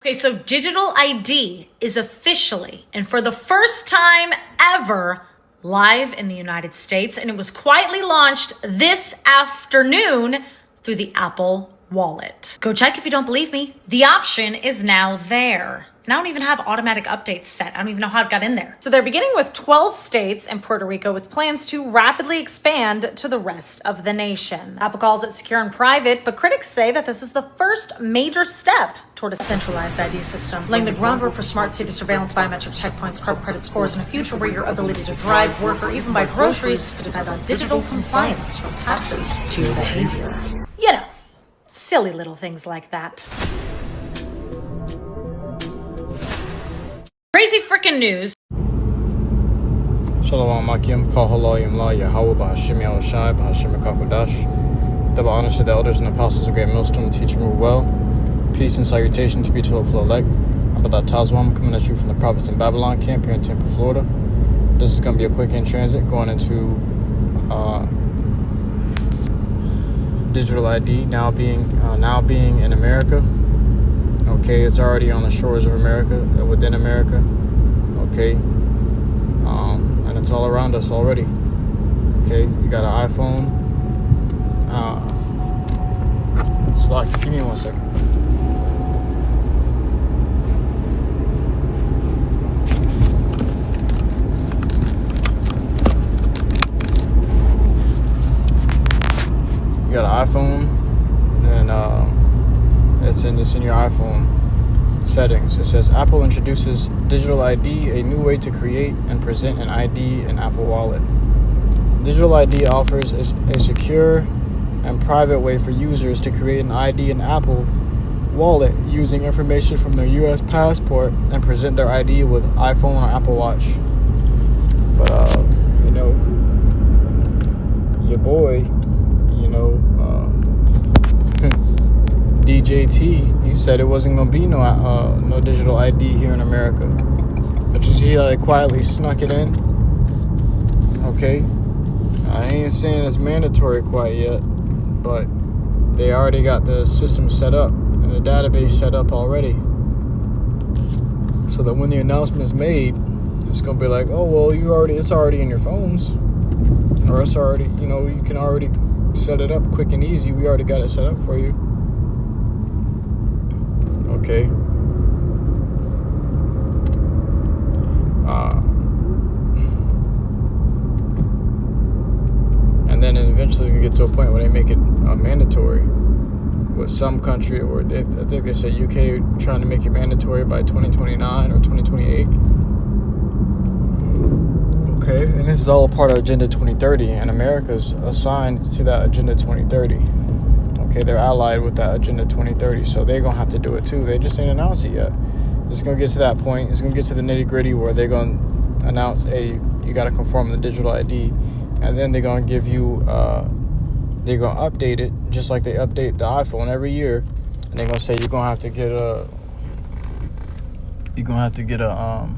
Okay, so digital ID is officially, and for the first time ever, live in the United States, and it was quietly launched this afternoon through the Apple Wallet. Go check if you don't believe me. The option is now there. And I don't even have automatic updates set. I don't even know how it got in there. So they're beginning with 12 states and Puerto Rico with plans to rapidly expand to the rest of the nation. Apple calls it secure and private, but critics say that this is the first major step toward a centralized ID system, laying the groundwork for smart city surveillance, biometric checkpoints, credit scores, and a future where your ability to drive, work, or even buy groceries could depend on digital compliance from taxes to your behavior. You know, silly little things like that. Crazy freaking news. Shalom Akim, call Halayim La YAHAWAH BAHASHAM YAHAWASHI BAHASHAM KAKUDASH. Double honors to the elders and apostles of Great Millstone, teach and rule well. Peace and salutation to be to the elect. I'm about Tazwam coming at you from the prophets in Babylon camp here in Tampa, Florida. This is going to be a quick in transit going into digital ID now being in America. Okay, it's already on the shores of America, within America. Okay, and it's all around us already. Okay, you got an iPhone. Slack, give me 1 second. You got an iPhone, and it's in your iPhone settings. It says Apple introduces digital ID, a new way to create and present an ID in Apple Wallet. Digital ID offers a secure and private way for users to create an ID in Apple Wallet using information from their US passport and present their ID with iPhone or Apple Watch. But your boy, DJT, he said it wasn't gonna be no digital ID here in America, but he quietly snuck it in. Okay, I ain't saying it's mandatory quite yet, but they already got the system set up and the database set up already, so that when the announcement is made, it's gonna be like, oh well, it's already in your phones, or it's already, you can already set it up quick and easy. We already got it set up for you. Okay. And then eventually it's gonna get to a point where they make it mandatory with some country, or I think they said UK trying to make it mandatory by 2029 or 2028. Okay, and this is all a part of Agenda 2030, and America's assigned to that Agenda 2030. Okay, they're allied with that Agenda 2030, so they're going to have to do it too. They just ain't announced it yet. It's going to get to that point. It's going to get to the nitty-gritty where they're going to announce, you got to conform the digital ID, and then they're going to give you, they're going to update it, just like they update the iPhone every year, and they're going to say you're going to have to get a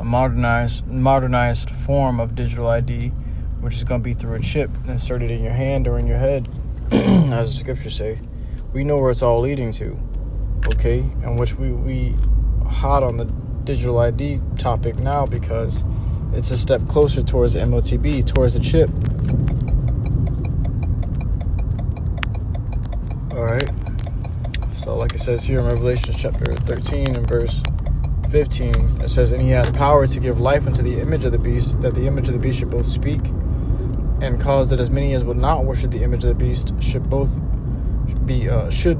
modernized form of digital ID, which is going to be through a chip inserted in your hand or in your head. As the scriptures say, we know where it's all leading to. Okay, and which we hot on the digital ID topic now because it's a step closer towards the MOTB, towards the chip. All right, so like it says here in Revelation chapter 13 and verse 15, it says, and he had power to give life unto the image of the beast, that the image of the beast should both speak and cause that as many as would not worship the image of the beast should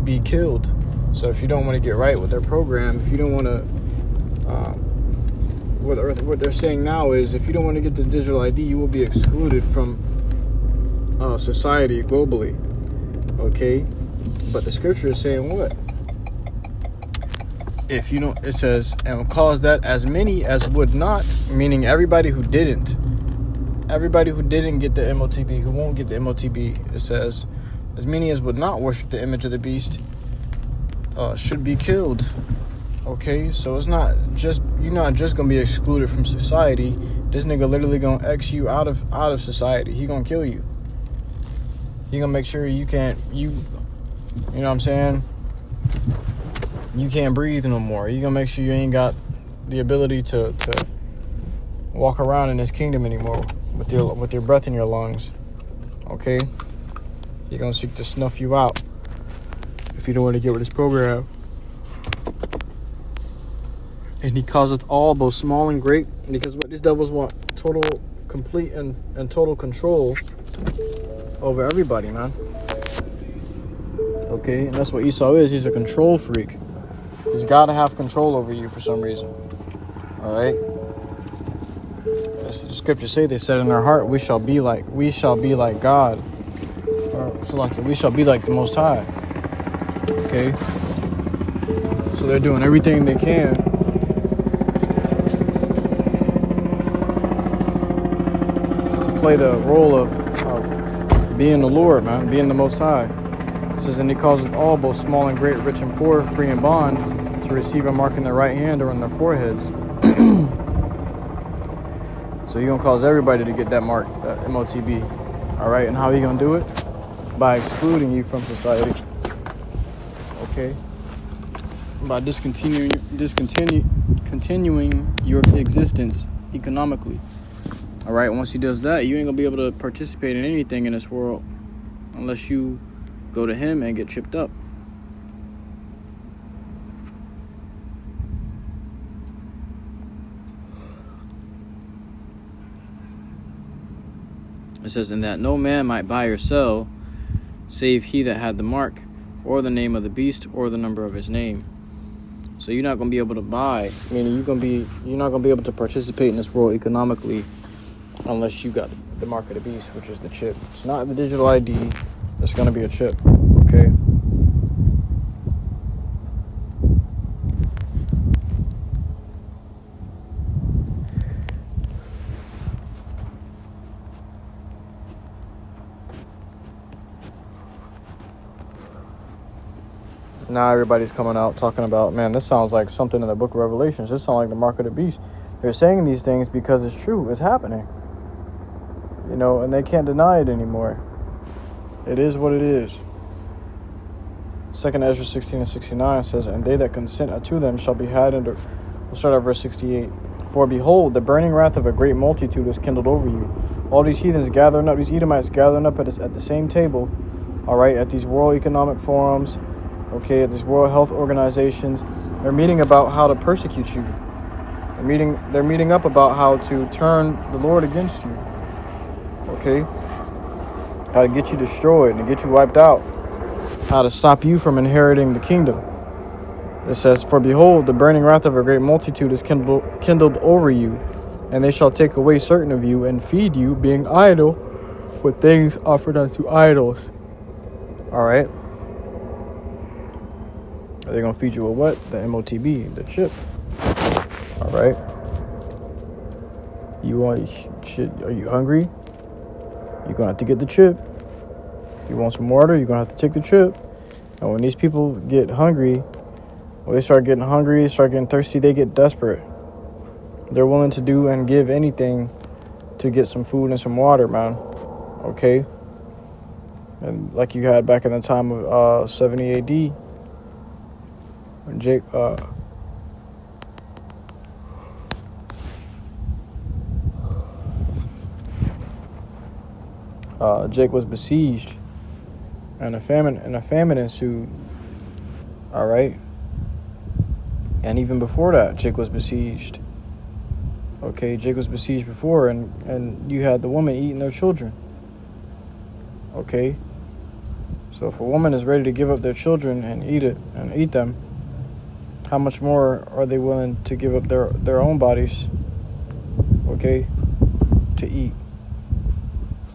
be killed. So if you don't want to get right with their program, if you don't want to, what they're saying now is, if you don't want to get the digital ID, you will be excluded from society globally. Okay, but the scripture is saying what? If you don't, it says, and cause that as many as would not, meaning everybody who didn't get the MOTB, who won't get the MOTB, it says, as many as would not worship the image of the beast should be killed. Okay, so it's not just, you're not just gonna be excluded from society. This nigga literally gonna X you out of society. He gonna kill you. He gonna make sure you know what I'm saying? you can't breathe no more. You're gonna make sure you ain't got the ability to walk around in this kingdom anymore with your breath in your lungs. Okay? You're gonna seek to snuff you out if you don't want to get with this program. And he causeth all, both small and great, because what these devils want, total, complete, and total control over everybody, man. Okay, and that's what Esau is. He's a control freak. He's got to have control over you for some reason. All right. As the scriptures say, they said in their heart, we shall be like God, or so like we shall be like the Most High. Okay. So they're doing everything they can to play the role of being the Lord, man, being the Most High. It says, and he causeth all, both small and great, rich and poor, free and bond, to receive a mark in their right hand or in their foreheads. So you're going to cause everybody to get that mark, that MOTB. All right, and how are you going to do it? By excluding you from society. Okay? By continuing your existence economically. All right, once he does that, you ain't going to be able to participate in anything in this world unless you go to him and get chipped up. It says, and that no man might buy or sell, save he that had the mark, or the name of the beast, or the number of his name. So you're not going to be able to buy, meaning you're not going to be able to participate in this world economically unless you got the mark of the beast, which is the chip. It's not the digital ID. It's going to be a chip. Okay? Now everybody's coming out talking about, man, this sounds like something in the book of Revelations. This sounds like the mark of the beast. They're saying these things because it's true. It's happening. You know, and they can't deny it anymore. It is what it is. 2 Ezra 16 and 69 says, and they that consent unto them shall be had under... We'll start at verse 68. For behold, the burning wrath of a great multitude is kindled over you. All these heathens gathering up, these Edomites gathering up at the same table, all right, at these World Economic Forums, okay, at these World Health Organizations. They're meeting about how to persecute you. They're meeting up about how to turn the Lord against you. Okay? How to get you destroyed and get you wiped out. How to stop you from inheriting the kingdom. It says, for behold, the burning wrath of a great multitude is kindled over you, and they shall take away certain of you and feed you, being idle, with things offered unto idols. All right? Are they going to feed you with what? The MOTB, the chip. All right? Are you hungry? You're going to have to get the chip. You want some water? You're going to have to take the chip. And when these people get hungry, when they start getting hungry, start getting thirsty, they get desperate. They're willing to do and give anything to get some food and some water, man. Okay? And like you had back in the time of 70 AD, when Jake was besieged, and a famine ensued. All right, and even before that, Jake was besieged. Okay, Jake was besieged before, and you had the woman eating their children. Okay, so if a woman is ready to give up their children and eat them, how much more are they willing to give up their own bodies, okay, to eat?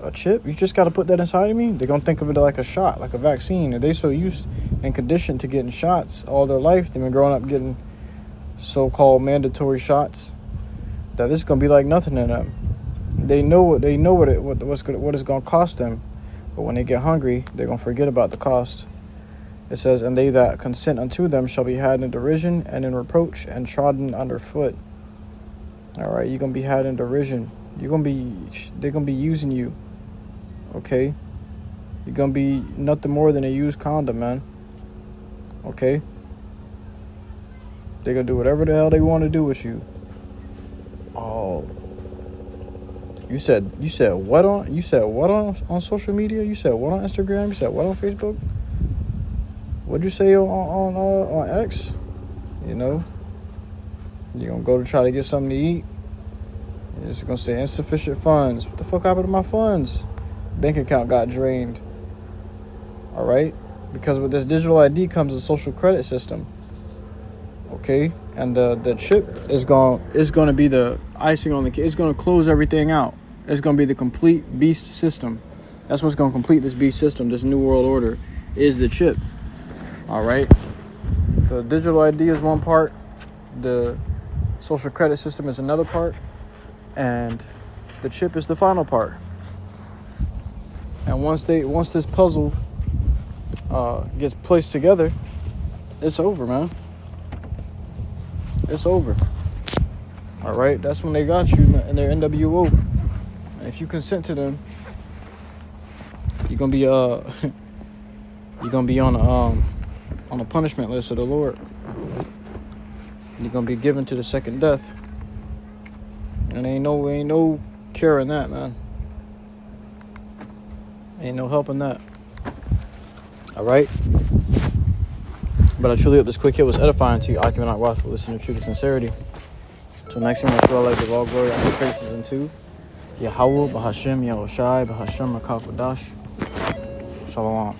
A chip? You just got to put that inside of me? They're going to think of it like a shot, like a vaccine. Are they so used and conditioned to getting shots all their life? They've been growing up getting so-called mandatory shots that this is going to be like nothing to them. They know what it's going to cost them. But when they get hungry, they're going to forget about the cost. It says, and they that consent unto them shall be had in derision and in reproach and trodden under foot. All right, you're going to be had in derision. They're going to be using you. Okay? You're going to be nothing more than a used condom, man. Okay? They gonna do whatever the hell they want to do with you. Oh, you said what on social media? You said what on Instagram? You said what on Facebook? What'd you say on X? You know, you gonna go to try to get something to eat. You're just gonna say insufficient funds. What the fuck happened to my funds? Bank account got drained. All right, because with this digital ID comes a social credit system. Okay, and the chip is gonna be the icing on the cake. It's gonna close everything out. It's gonna be the complete beast system. That's what's gonna complete this beast system. This new world order is the chip. All right, the digital ID is one part. The social credit system is another part, and the chip is the final part. And once this puzzle gets placed together, it's over, man. It's over. All right, that's when they got you in their NWO. And if you consent to them, you're gonna be on a punishment list of the Lord. You're gonna be given to the second death, and ain't no cure in that, man. Ain't no help in that. All right. But I truly hope this quick hit was edifying to you. I cannot watch for listening to truth and sincerity. Until next time, I feel like all glory and praises unto YAHAWAH, BAHASHAM, YAHWASHI, BAHASHAM, RICANS. Shalom.